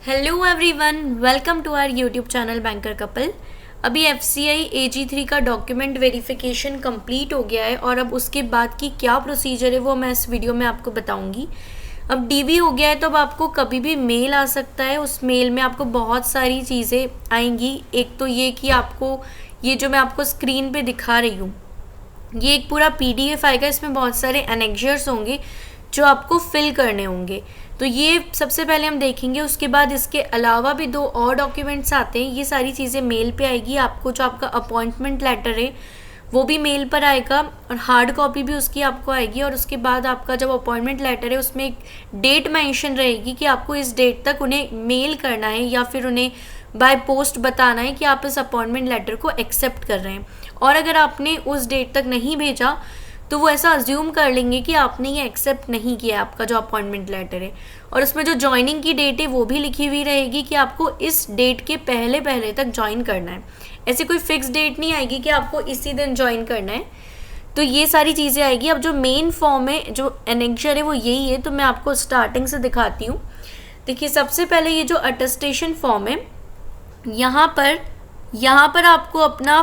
Hello everyone, welcome to our YouTube channel banker couple. अभी FCI AG3 का document verification complete हो गया है और अब उसके बाद की क्या प्रोसीजर है वो मैं इस वीडियो में आपको बताऊंगी। अब DV हो गया है तो अब आपको कभी भी मेल आ सकता है। उस मेल में आपको बहुत सारी चीज़ें आएंगी। एक तो ये कि आपको ये जो मैं आपको स्क्रीन पे दिखा रही हूँ, ये एक पूरा PDF आएगा। इसमें बहुत सारे एनेक्जर्स होंगे जो आपको फिल करने होंगे। तो ये सबसे पहले हम देखेंगे। उसके बाद इसके अलावा भी 2 और डॉक्यूमेंट्स आते हैं। ये सारी चीज़ें मेल पे आएगी आपको। जो आपका अपॉइंटमेंट लेटर है वो भी मेल पर आएगा और हार्ड कॉपी भी उसकी आपको आएगी। और उसके बाद आपका जब अपॉइंटमेंट लेटर है उसमें एक डेट मेंशन रहेगी कि आपको इस डेट तक उन्हें मेल करना है या फिर उन्हें बाय पोस्ट बताना है कि आप इस अपॉइंटमेंट लेटर को एक्सेप्ट कर रहे हैं। और अगर आपने उस डेट तक नहीं भेजा तो वो ऐसा अज्यूम कर लेंगे कि आपने ये एक्सेप्ट नहीं किया आपका जो अपॉइंटमेंट लेटर है। और उसमें जो ज्वाइनिंग की डेट है वो भी लिखी हुई रहेगी कि आपको इस डेट के पहले पहले तक ज्वाइन करना है। ऐसी कोई फिक्स डेट नहीं आएगी कि आपको इसी दिन ज्वाइन करना है। तो ये सारी चीज़ें आएगी। अब जो मेन फॉर्म है, जो एनेक्जर है, वो यही है। तो मैं आपको स्टार्टिंग से दिखाती हूँ। देखिए, सबसे पहले ये जो अटेस्टेशन फॉर्म है, यहाँ पर आपको अपना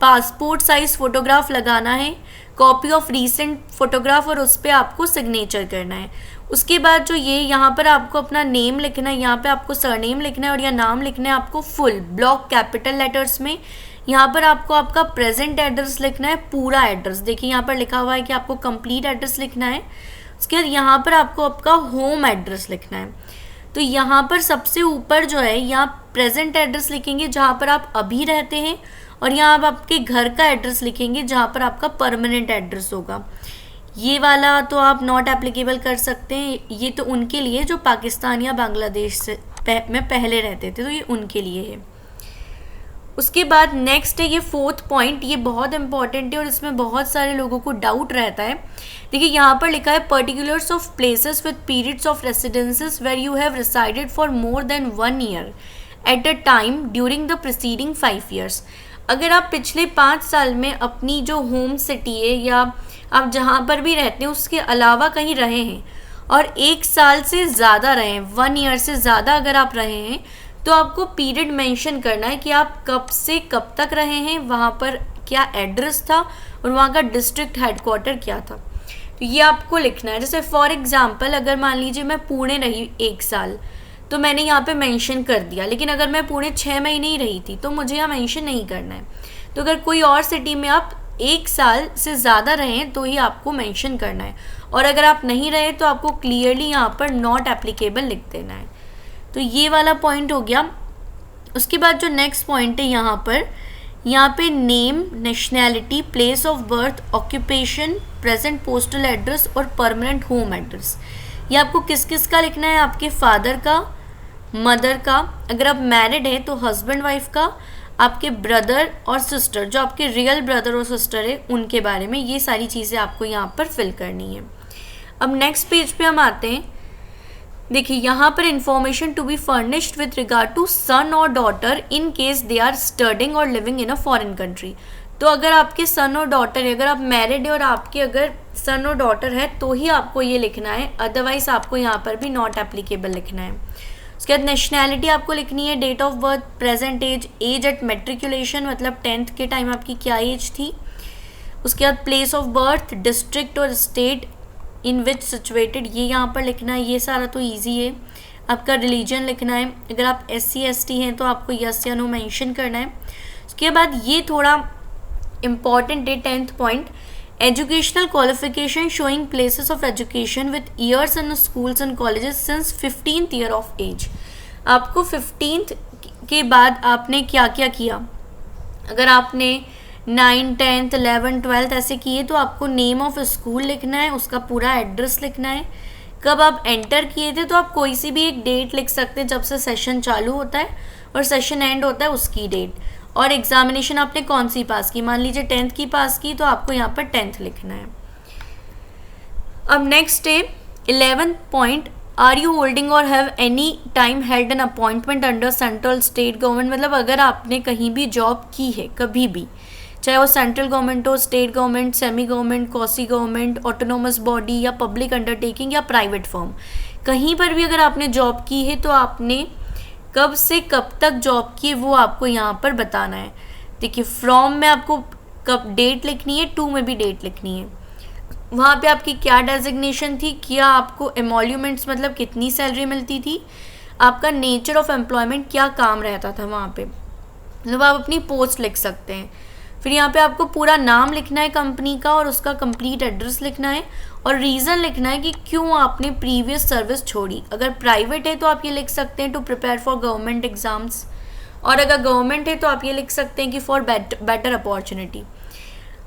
पासपोर्ट साइज फ़ोटोग्राफ लगाना है, कॉपी ऑफ रीसेंट फ़ोटोग्राफ, और उस पर आपको सिग्नेचर करना है। उसके बाद जो ये यहाँ पर आपको अपना नेम लिखना है, यहाँ पे आपको सरनेम लिखना है और यह नाम लिखना है आपको फुल ब्लॉक कैपिटल लेटर्स में। यहाँ पर आपको आपका प्रेजेंट एड्रेस लिखना है, पूरा एड्रेस। देखिए यहाँ पर लिखा हुआ है कि आपको कंप्लीट एड्रेस लिखना है। उसके बाद यहाँ पर आपको आपका होम एड्रेस लिखना है। तो यहाँ पर सबसे ऊपर जो है, यहाँ प्रेजेंट एड्रेस लिखेंगे जहाँ पर आप अभी रहते हैं, और यहाँ आप आपके घर का एड्रेस लिखेंगे जहाँ पर आपका परमानेंट एड्रेस होगा। ये वाला तो आप नॉट एप्लीकेबल कर सकते हैं। ये तो उनके लिए जो पाकिस्तान या बांग्लादेश से में पहले रहते थे, तो ये उनके लिए है। उसके बाद नेक्स्ट है ये 4th पॉइंट। ये बहुत इंपॉर्टेंट है और इसमें बहुत सारे लोगों को डाउट रहता है। देखिए यहाँ पर लिखा है particulars of places with periods of residences where you have resided for more than 1 year at a time during the preceding 5 years. अगर आप पिछले 5 साल में अपनी जो होम सिटी है या आप जहाँ पर भी रहते हैं उसके अलावा कहीं रहे हैं और 1 साल से ज़्यादा रहे हैं, 1 ईयर से ज़्यादा अगर आप रहे हैं, तो आपको पीरियड मेंशन करना है कि आप कब से कब तक रहे हैं, वहाँ पर क्या एड्रेस था और वहाँ का डिस्ट्रिक्ट हेडक्वार्टर क्या था। तो ये आपको लिखना है। जैसे फॉर एग्जांपल, अगर मान लीजिए मैं पुणे रही 1 साल, तो मैंने यहाँ पे मेंशन कर दिया। लेकिन अगर मैं पुणे 6 महीने ही रही थी तो मुझे यहाँ मेंशन नहीं करना है। तो अगर कोई और सिटी में आप 1 साल से ज़्यादा रहें तो ही आपको मेंशन करना है, और अगर आप नहीं रहे तो आपको क्लियरली यहाँ पर नॉट एप्लीकेबल लिख देना है। तो ये वाला पॉइंट हो गया। उसके बाद जो नेक्स्ट पॉइंट है, यहाँ पे name, nationality, place of birth, occupation, present postal address और परमानेंट होम एड्रेस। ये आपको किस किस का लिखना है? आपके फादर का, मदर का, अगर आप मैरिड है तो हस्बैंड वाइफ का, आपके ब्रदर और सिस्टर, जो आपके रियल ब्रदर और सिस्टर है उनके बारे में। ये सारी चीज़ें आपको यहाँ पर फिल करनी है। अब नेक्स्ट पेज पे हम आते हैं। देखिए यहाँ पर information to be furnished with regard to son और daughter in case they are studying और living in a foreign country. तो अगर आपके सन और डॉटर है, अगर आप मैरिड है और आपके अगर सन और डॉटर है तो ही आपको ये लिखना है, अदरवाइज आपको यहाँ पर भी नॉट एप्लीकेबल लिखना है। उसके बाद नेशनैलिटी आपको लिखनी है, date of birth, present age, age at matriculation, मतलब 10th के टाइम आपकी क्या एज थी। उसके बाद प्लेस ऑफ बर्थ, डिस्ट्रिक्ट और स्टेट इन विच सिचुएटेड, ये यहाँ पर लिखना है। ये सारा तो ईजी है। आपका रिलीजन लिखना है। अगर आप SC/ST हैं तो आपको यस या नो मेंशन करना है। उसके बाद ये थोड़ा इम्पॉर्टेंट है, 10th point, educational qualification showing places of education with years in schools and colleges since 15th year of age. आपको 15th के बाद आपने क्या क्या किया। अगर आपने 9, 10th, 11, 12th ऐसे किए तो आपको नेम ऑफ स्कूल लिखना है, उसका पूरा एड्रेस लिखना है। कब आप एंटर किए थे तो आप कोई सी भी एक डेट लिख सकते हैं जब से सेशन चालू होता है और सेशन एंड होता है उसकी डेट। और एग्जामिनेशन आपने कौन सी पास की, मान लीजिए 10th की पास की, तो आपको यहाँ पर 10th लिखना है। अब नेक्स्ट है 11th point, are you holding और have any time held an appointment under central state government. मतलब अगर आपने कहीं भी जॉब की है कभी भी, चाहे वो सेंट्रल गवर्नमेंट हो, state government, semi government, quasi government, autonomous body या पब्लिक अंडरटेकिंग या प्राइवेट फर्म, कहीं पर भी अगर आपने जॉब की है तो आपने कब से कब तक जॉब की है वो आपको यहाँ पर बताना है। देखिए फ्रॉम में आपको कब डेट लिखनी है, टू में भी डेट लिखनी है। वहाँ पे आपकी क्या डेजिग्नेशन थी, क्या आपको एमोल्यूमेंट्स मतलब कितनी सैलरी मिलती थी, आपका नेचर ऑफ एम्प्लॉयमेंट क्या काम रहता था वहाँ पे, मतलब आप अपनी पोस्ट लिख सकते हैं। फिर यहाँ पे आपको पूरा नाम लिखना है कंपनी का और उसका कंप्लीट एड्रेस लिखना है और रीज़न लिखना है कि क्यों आपने प्रीवियस सर्विस छोड़ी। अगर प्राइवेट है तो आप ये लिख सकते हैं to prepare for government exams, और अगर गवर्नमेंट है तो आप ये लिख सकते हैं कि फॉर बेटर अपॉर्चुनिटी।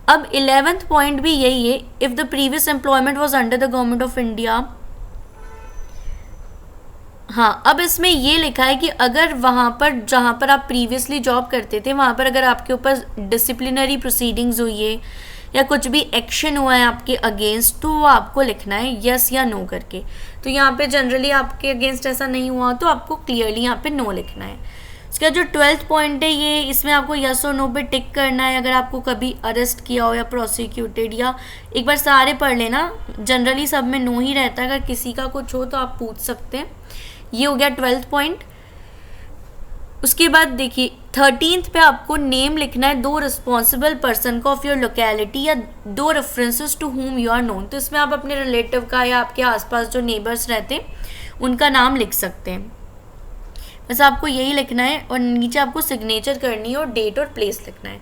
अब 11th पॉइंट भी यही है, if the previous employment was under the government of India. हाँ, अब इसमें ये लिखा है कि अगर वहाँ पर जहाँ पर आप प्रीवियसली जॉब करते थे वहाँ पर अगर आपके ऊपर डिसिप्लिनरी प्रोसीडिंग्स हुई है या कुछ भी एक्शन हुआ है आपके अगेंस्ट, तो वो आपको लिखना है यस या नो करके। तो यहाँ पे जनरली आपके अगेंस्ट ऐसा नहीं हुआ तो आपको क्लियरली यहाँ पे नो लिखना है। इसका जो 12th पॉइंट है ये, इसमें आपको यस और नो पे टिक करना है अगर आपको कभी अरेस्ट किया हो या प्रोसिक्यूटेड, या एक बार सारे पढ़ लेना, जनरली सब में नो ही रहता है, अगर किसी का कुछ हो तो आप पूछ सकते हैं। ये हो गया 12th पॉइंट। उसके बाद देखिए 13th पे आपको नेम लिखना है दो रिस्पॉन्सिबल पर्सन का ऑफ योर लोकेलिटी या दो references to whom you are known. तो इसमें आप अपने रिलेटिव का या आपके आसपास जो नेबर्स रहते हैं उनका नाम लिख सकते हैं। बस आपको यही लिखना है और नीचे आपको सिग्नेचर करनी है और डेट और प्लेस लिखना है।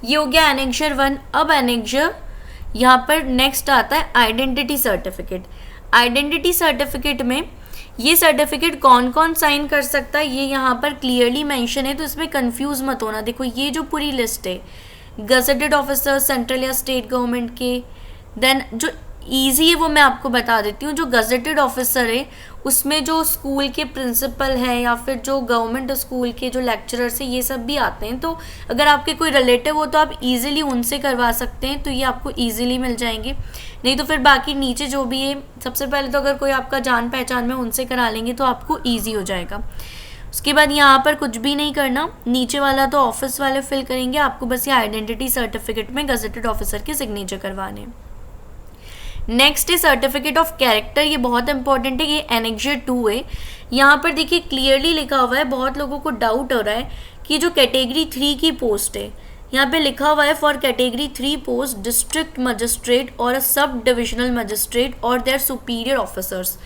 ये हो गया एनेक्जर 1। अब एनेक्जर यहाँ पर नेक्स्ट आता है आइडेंटिटी सर्टिफिकेट। आइडेंटिटी सर्टिफिकेट में ये सर्टिफिकेट कौन कौन साइन कर सकता है ये यहाँ पर क्लियरली मेंशन है, तो इसमें कंफ्यूज मत होना। देखो ये जो पूरी लिस्ट है गजेटेड ऑफिसर सेंट्रल या स्टेट गवर्नमेंट के, देन जो ईजी है वो मैं आपको बता देती हूँ। जो गजेटेड ऑफिसर है उसमें जो स्कूल के प्रिंसिपल हैं या फिर जो गवर्नमेंट स्कूल के जो लेक्चरर्स हैं ये सब भी आते हैं, तो अगर आपके कोई रिलेटिव हो तो आप इजीली उनसे करवा सकते हैं, तो ये आपको इजीली मिल जाएंगे। नहीं तो फिर बाकी नीचे जो भी है, सबसे पहले तो अगर कोई आपका जान पहचान में उनसे करा लेंगे तो आपको ईजी हो जाएगा। उसके बाद यहाँ पर कुछ भी नहीं करना, नीचे वाला तो ऑफिस वाले फिल करेंगे, आपको बस ये आइडेंटिटी सर्टिफिकेट में गजेटेड ऑफिसर के सिग्नेचर करवाने हैं। नेक्स्ट है सर्टिफिकेट ऑफ कैरेक्टर। ये बहुत इंपॉर्टेंट है, ये एनेक्जर 2 है। यहाँ पर देखिए क्लियरली लिखा हुआ है, बहुत लोगों को डाउट हो रहा है कि जो कैटेगरी 3 की पोस्ट है यहाँ पे लिखा हुआ है for category 3 post district magistrate और सब डिविजनल मजिस्ट्रेट और देयर सुपीरियर ऑफिसर्स।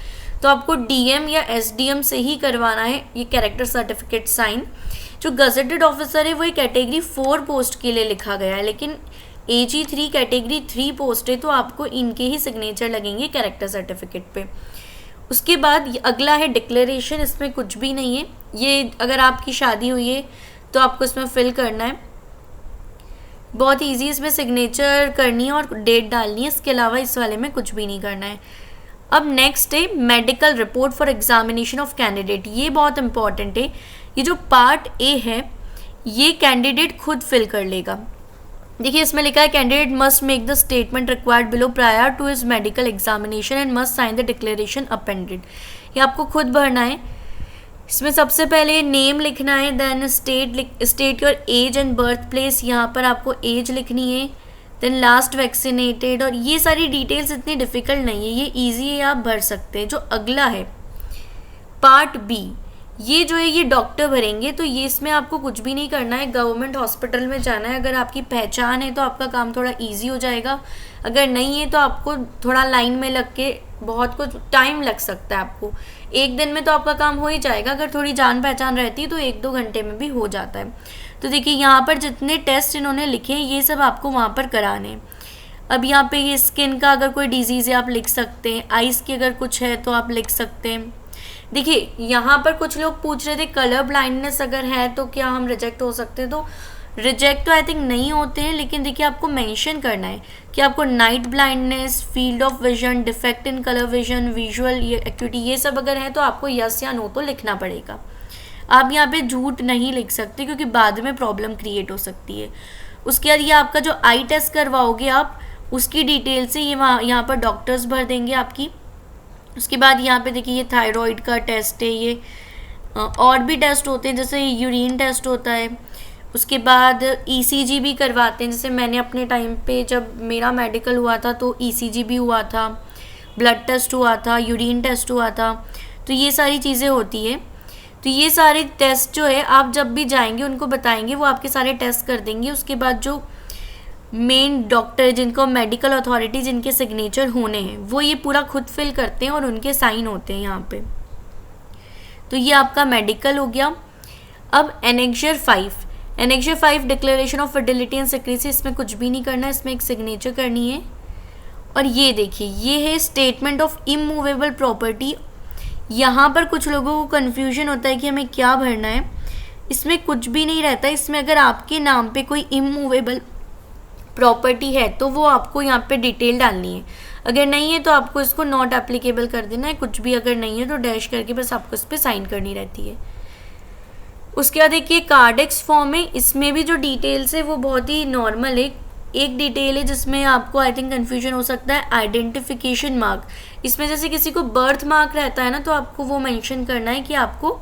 तो आपको डीएम या एसडीएम से ही करवाना है ये कैरेक्टर सर्टिफिकेट साइन। जो गजेटेड ऑफिसर है वो कैटेगरी 4 पोस्ट के लिए लिखा गया है, लेकिन AG 3 कैटेगरी 3 पोस्ट है तो आपको इनके ही सिग्नेचर लगेंगे कैरेक्टर सर्टिफिकेट पे। उसके बाद अगला है डिक्लेरेशन। इसमें कुछ भी नहीं है, ये अगर आपकी शादी हुई है तो आपको इसमें फिल करना है, बहुत ईजी, इसमें सिग्नेचर करनी है और डेट डालनी है, इसके अलावा इस वाले में कुछ भी नहीं करना है। अब नेक्स्ट है medical report for examination of candidate. ये बहुत इंपॉर्टेंट है, ये जो पार्ट ए है ये कैंडिडेट खुद फिल कर लेगा। देखिए इसमें लिखा है candidate must make the statement required below prior to his medical examination and must sign the declaration appended. ये आपको खुद भरना है। इसमें सबसे पहले नेम लिखना है, then state your age and birth place, यहाँ पर आपको एज लिखनी है, देन लास्ट वैक्सीनेटेड, और ये सारी डिटेल्स इतनी डिफ़िकल्ट नहीं है, ये ईजी है, आप भर सकते हैं। जो अगला है पार्ट बी, ये जो है ये डॉक्टर भरेंगे, तो ये इसमें आपको कुछ भी नहीं करना है, गवर्नमेंट हॉस्पिटल में जाना है। अगर आपकी पहचान है तो आपका काम थोड़ा इजी हो जाएगा, अगर नहीं है तो आपको थोड़ा लाइन में लग के बहुत कुछ टाइम लग सकता है। आपको एक दिन में तो आपका काम हो ही जाएगा, अगर थोड़ी जान पहचान रहती है तो 1-2 घंटे में भी हो जाता है। तो देखिए यहाँ पर जितने टेस्ट इन्होंने लिखे हैं ये सब आपको वहाँ पर कराने हैं। अब यहाँ पे ये स्किन का अगर कोई डिजीज़ है आप लिख सकते हैं, आइज़ की अगर कुछ है तो आप लिख सकते हैं। देखिए यहाँ पर कुछ लोग पूछ रहे थे कलर ब्लाइंडनेस अगर है तो क्या हम रिजेक्ट हो सकते हैं, तो रिजेक्ट तो आई थिंक नहीं होते हैं, लेकिन देखिए आपको मेंशन करना है कि आपको night blindness, field of vision, defect in colour vision, visual activity, ये सब अगर है तो आपको यस या नो तो लिखना पड़ेगा। आप यहाँ पे झूठ नहीं लिख सकते क्योंकि बाद में प्रॉब्लम क्रिएट हो सकती है। उसके बाद ये आपका जो आई टेस्ट करवाओगे आप उसकी डिटेल से ये यहाँ पर डॉक्टर्स भर देंगे आपकी। उसके बाद यहाँ पे देखिए ये थायराइड का टेस्ट है, ये और भी टेस्ट होते हैं जैसे यूरिन टेस्ट होता है। उसके बाद ECG भी करवाते हैं, जैसे मैंने अपने टाइम पे जब मेरा मेडिकल हुआ था तो ECG भी हुआ था। ब्लड टेस्ट हुआ था, यूरिन टेस्ट हुआ था, तो ये सारी चीज़ें होती है। तो ये सारे टेस्ट जो है आप जब भी जाएंगे उनको बताएंगे, वो आपके सारे टेस्ट कर देंगे। उसके बाद जो मेन डॉक्टर जिनको मेडिकल अथॉरिटी जिनके सिग्नेचर होने हैं वो ये पूरा खुद फिल करते हैं और उनके साइन होते हैं यहाँ पे। तो ये आपका मेडिकल हो गया। अब annexure 5 declaration of Fidelity and secrecy, इसमें कुछ भी नहीं करना है, इसमें एक सिग्नेचर करनी है। और ये देखिए ये है स्टेटमेंट ऑफ इमूवेबल प्रॉपर्टी। यहाँ पर कुछ लोगों को कन्फ्यूजन होता है कि हमें क्या भरना है, इसमें कुछ भी नहीं रहता। इसमें अगर आपके नाम पे कोई इमूवेबल प्रॉपर्टी है तो वो आपको यहाँ पे डिटेल डालनी है, अगर नहीं है तो आपको इसको नॉट एप्लीकेबल कर देना है। कुछ भी अगर नहीं है तो डैश करके बस आपको इस पर साइन करनी रहती है। उसके बाद देखिए कार्डेक्स फॉर्म है, इसमें भी जो डिटेल्स है वो बहुत ही नॉर्मल है। एक डिटेल है जिसमें आपको आई थिंक कन्फ्यूजन हो सकता है, आइडेंटिफिकेशन मार्क। इसमें जैसे किसी को बर्थ मार्क रहता है ना, तो आपको वो मेंशन करना है कि आपको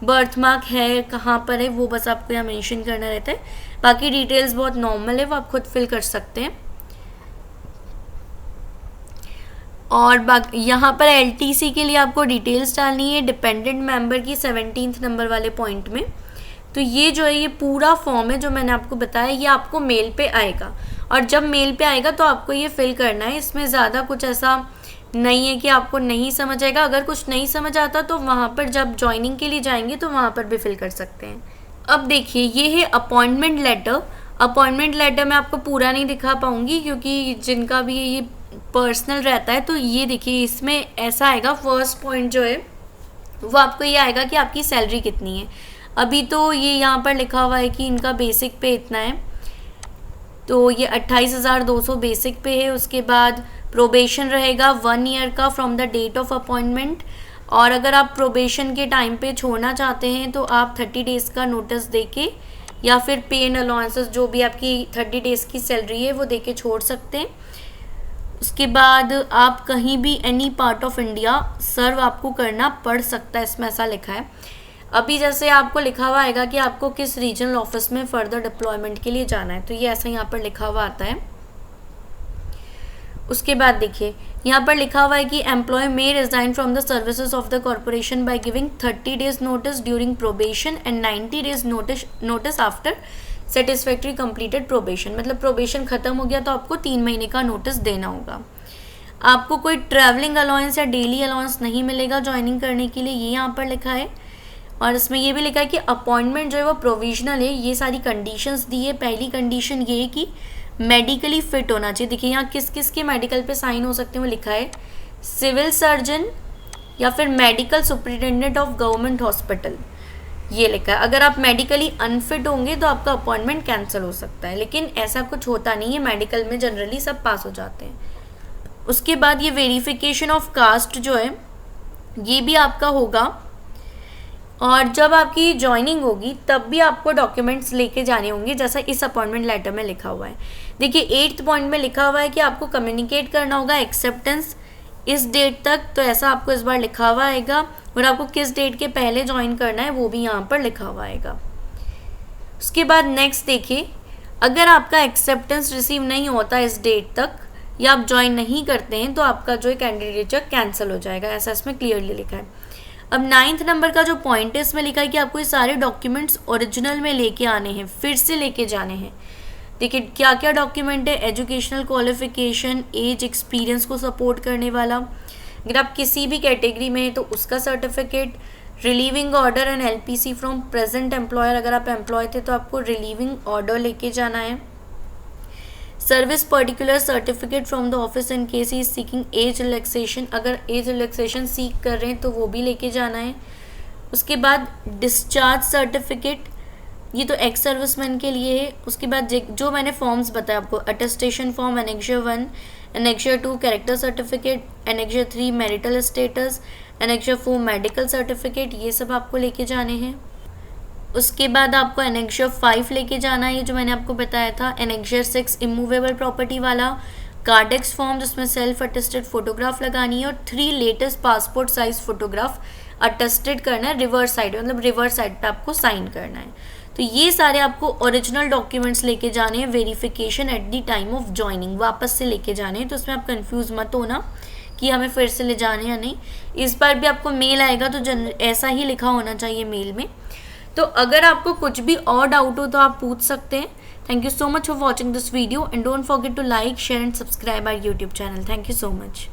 बर्थ मार्क है, कहाँ पर है, वो बस आपको यहाँ मेंशन करना रहता है। बाकी डिटेल्स बहुत नॉर्मल है, वो आप खुद फिल कर सकते हैं। और बाकी यहाँ पर LTC के लिए आपको डिटेल्स डालनी है डिपेंडेंट मेंबर की 17 नंबर वाले पॉइंट में। तो ये जो है ये पूरा फॉर्म है जो मैंने आपको बताया, ये आपको मेल पे आएगा, और जब मेल पे आएगा तो आपको ये फिल करना है। इसमें ज़्यादा कुछ ऐसा नहीं है कि आपको नहीं समझ आएगा। अगर कुछ नहीं समझ आता तो वहाँ पर जब ज्वाइनिंग के लिए जाएंगे तो वहाँ पर भी फिल कर सकते हैं। अब देखिए ये है अपॉइंटमेंट लेटर। अपॉइंटमेंट लेटर मैं आपको पूरा नहीं दिखा पाऊँगी क्योंकि जिनका भी ये पर्सनल रहता है। तो ये देखिए इसमें ऐसा आएगा, फर्स्ट पॉइंट जो है वो आपको ये आएगा कि आपकी सैलरी कितनी है। अभी तो ये यहाँ पर लिखा हुआ है कि इनका बेसिक पे इतना है, तो ये 28,200 बेसिक पे है। उसके बाद प्रोबेशन रहेगा 1 ईयर का from the date of appointment, और अगर आप प्रोबेशन के टाइम पे छोड़ना चाहते हैं तो आप 30 डेज़ का नोटिस देके या फिर पे एंड अलाउंसेस जो भी आपकी 30 डेज़ की सैलरी है वो देके छोड़ सकते हैं। उसके बाद आप कहीं भी एनी पार्ट ऑफ इंडिया सर्व आपको करना पड़ सकता है, इसमें ऐसा लिखा है। अभी जैसे आपको लिखा हुआ आएगा कि आपको किस रीजनल ऑफिस में फर्दर डिप्लॉयमेंट के लिए जाना है, तो ये ऐसा यहाँ पर लिखा हुआ आता है। उसके बाद देखिए यहाँ पर लिखा हुआ है कि employee may resign from the services of the corporation by giving 30 days notice during probation and 90 days notice after satisfactory completed probation. मतलब प्रोबेशन खत्म हो गया तो आपको 3 महीने का नोटिस देना होगा। आपको कोई ट्रैवलिंग अलाउंस या डेली अलाउंस नहीं मिलेगा ज्वाइनिंग करने के लिए, ये यहाँ पर लिखा है। और इसमें ये भी लिखा है कि अपॉइंटमेंट जो है वो प्रोविजनल है। ये सारी कंडीशंस दी है। पहली कंडीशन ये है कि मेडिकली फिट होना चाहिए। देखिए यहाँ किस किस के मेडिकल पे साइन हो सकते हैं वो लिखा है, सिविल सर्जन या फिर medical superintendent of government hospital, ये लिखा है। अगर आप मेडिकली अनफिट होंगे तो आपका अपॉइंटमेंट कैंसिल हो सकता है, लेकिन ऐसा कुछ होता नहीं है, मेडिकल में जनरली सब पास हो जाते हैं। उसके बाद ये वेरिफिकेशन ऑफ कास्ट जो है ये भी आपका होगा, और जब आपकी ज्वाइनिंग होगी तब भी आपको डॉक्यूमेंट्स लेके जाने होंगे जैसा इस अपॉइंटमेंट लेटर में लिखा हुआ है। देखिए 8th पॉइंट में लिखा हुआ है कि आपको कम्युनिकेट करना होगा एक्सेप्टेंस इस डेट तक, तो ऐसा आपको इस बार लिखा हुआ आएगा। और आपको किस डेट के पहले ज्वाइन करना है वो भी यहाँ पर लिखा हुआ आएगा। उसके बाद नेक्स्ट देखिए, अगर आपका एक्सेप्टेंस रिसीव नहीं होता इस डेट तक या आप ज्वाइन नहीं करते हैं तो आपका जो है कैंडिडेचर कैंसिल हो जाएगा, ऐसा इसमें क्लियरली लिखा है। अब 9th नंबर का जो पॉइंट है इसमें लिखा है कि आपको ये सारे डॉक्यूमेंट्स ओरिजिनल में लेके आने हैं, फिर से लेके जाने हैं। देखिए क्या क्या डॉक्यूमेंट है, एजुकेशनल क्वालिफिकेशन, एज, एक्सपीरियंस को सपोर्ट करने वाला, अगर आप किसी भी कैटेगरी में हैं तो उसका certificate, relieving order and LPC from present employer, अगर आप एम्प्लॉय थे तो आपको रिलीविंग ऑर्डर लेके जाना है, service particular certificate from the office in case he is seeking age relaxation, अगर एज रिलैक्सेशन सीख कर रहे हैं तो वो भी लेके जाना है। उसके बाद डिस्चार्ज सर्टिफिकेट, ये तो एक्स सर्विसमैन के लिए है। उसके बाद जो मैंने फॉर्म्स बताया आपको, attestation form, annexure 1, annexure 2 character certificate, annexure 3 marital status, annexure 4 medical certificate, ये सब आपको लेके जाने हैं। उसके बाद आपको एनेक्जर 5 लेके जाना है, ये जो मैंने आपको बताया था। एनेक्जर 6 इमूवेबल प्रॉपर्टी वाला, कार्डेक्स फॉर्म जिसमें सेल्फ अटेस्टेड फोटोग्राफ लगानी है, और 3 latest passport size photograph attested करना है रिवर्स साइड, मतलब रिवर्स साइड पे आपको साइन करना है। तो ये सारे आपको ओरिजिनल डॉक्यूमेंट्स लेके जाने हैं। Verification at the time of joining वापस से लेके जाने हैं, तो उसमें आप कंफ्यूज मत होना कि हमें फिर से ले जाने या नहीं। इस बार भी आपको मेल आएगा तो ऐसा ही लिखा होना चाहिए मेल में। तो अगर आपको कुछ भी और डाउट हो तो आप पूछ सकते हैं। Thank you so much for watching this video and don't forget to like, share and subscribe our YouTube channel. Thank you so much.